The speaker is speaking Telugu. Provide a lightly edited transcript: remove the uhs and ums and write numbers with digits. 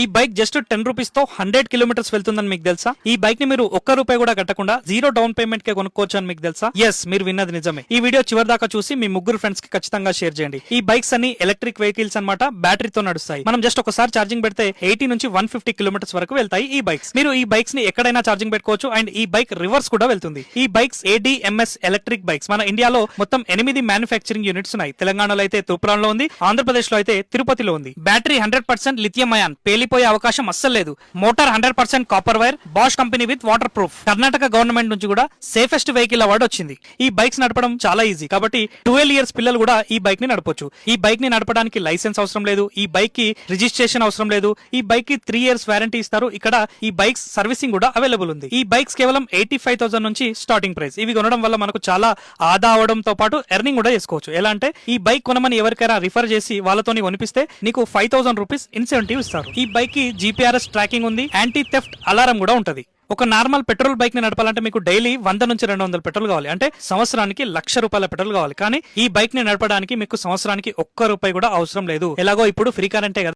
ఈ బైక్ జస్ట్ 10 రూపీస్ తో 100 కిలోమీటర్స్ వెళ్తుందని మీకు తెలుసా? ఈ బైక్ ని మీరు ఒక్క రూపాయి కూడా కట్టకుండా జీరో డౌన్ పేమెంట్ కే కొనుక్కోవచ్చు అని మీకు తెలుసా? ఎస్, మీరు విన్నది నిజమే. ఈ వీడియో చివరి దాకా చూసి మీ ముగ్గురు ఫ్రెండ్స్ కి ఖచ్చితంగా షేర్ చేయండి. ఈ బైక్స్ అన్ని ఎలక్ట్రిక్ వెహికల్స్ అన్నమాట, బ్యాటరీతో నడుస్తాయి. మనం జస్ట్ ఒకసారి ఛార్జింగ్ పెడితే 80 నుంచి 150 కిలోమీటర్స్ వరకు వెళ్తాయి ఈ బైక్స్. మీరు ఈ బైక్స్ ని ఎక్కడైనా ఛార్జింగ్ పెట్టుకోవచ్చు అండ్ ఈ బైక్ రివర్స్ కూడా వెళ్తుంది. ఈ బైక్స్ ADMS ఎలక్ట్రిక్ బైక్స్. మన ఇండియాలో మొత్తం 8 మ్యానుఫ్యాక్చరింగ్ యూనిట్స్ ఉన్నాయి. తెలంగాణలో అయితే తూప్రాన్లో ఉంది, ఆంధ్రప్రదేశ్ లో అయితే తిరుపతిలో ఉంది. బ్యాటరీ 100% లిథియం అయాన్, పేలిపోయే అవకాశం అస్సలు లేదు. Motor 100% copper wire, Bosch company with waterproof. Karnataka government నుంచి కూడా సేఫెస్ట్ వెహికల్ అవార్డు వచ్చింది. ఈ బైక్స్ నడపడం చాలా ఈజీ కాబట్టి 12 ఇయర్స్ పిల్లలు కూడా ఈ బైక్ ని నడపొచ్చు. ఈ బైక్ ని నడపడానికి లైసెన్స్ అవసరం లేదు, ఈ బైక్ కి రిజిస్ట్రేషన్ అవసరం లేదు, ఈ బైక్ కి 3 ఇయర్స్ వారంటీ ఇస్తారు. ఇక్కడ ఈ బైక్స్ సర్వీసింగ్ కూడా అవైలబుల్ ఉంది. ఈ బైక్స్ కేవలం 85,000 నుంచి స్టార్టింగ్ ప్రైస్. ఇవి కొనడం వల్ల మనకు చాలా ఆదా అవడంతో పాటు ఎర్నింగ్ కూడా చేసుకోవచ్చు. ఎలా అంటే ఈ బైక్ కొనమని ఎవరికైనా రిఫర్ చేసి వాళ్ళతోని కొనిపిస్తే నీకు 5,000 రూపీస్ ఇన్సెంటివ్ ఇస్తారు. ఈ బైక్ కి GPS ట్రాకింగ్ ఉంది, యాంటీ థెఫ్ట్ అలారం కూడా ఉంటది. ఒక నార్మల్ పెట్రోల్ బైక్ ని నడపాలంటే మీకు డైలీ 100 నుంచి 200 పెట్రోల్ కావాలి, అంటే సంవత్సరానికి 1,00,000 రూపాయల పెట్రోల్ కావాలి. కానీ ఈ బైక్ ని నడపడానికి మీకు సంవత్సరానికి ఒక్క రూపాయి కూడా అవసరం లేదు. ఎలాగో ఇప్పుడు ఫ్రీ కరెంటే కదా.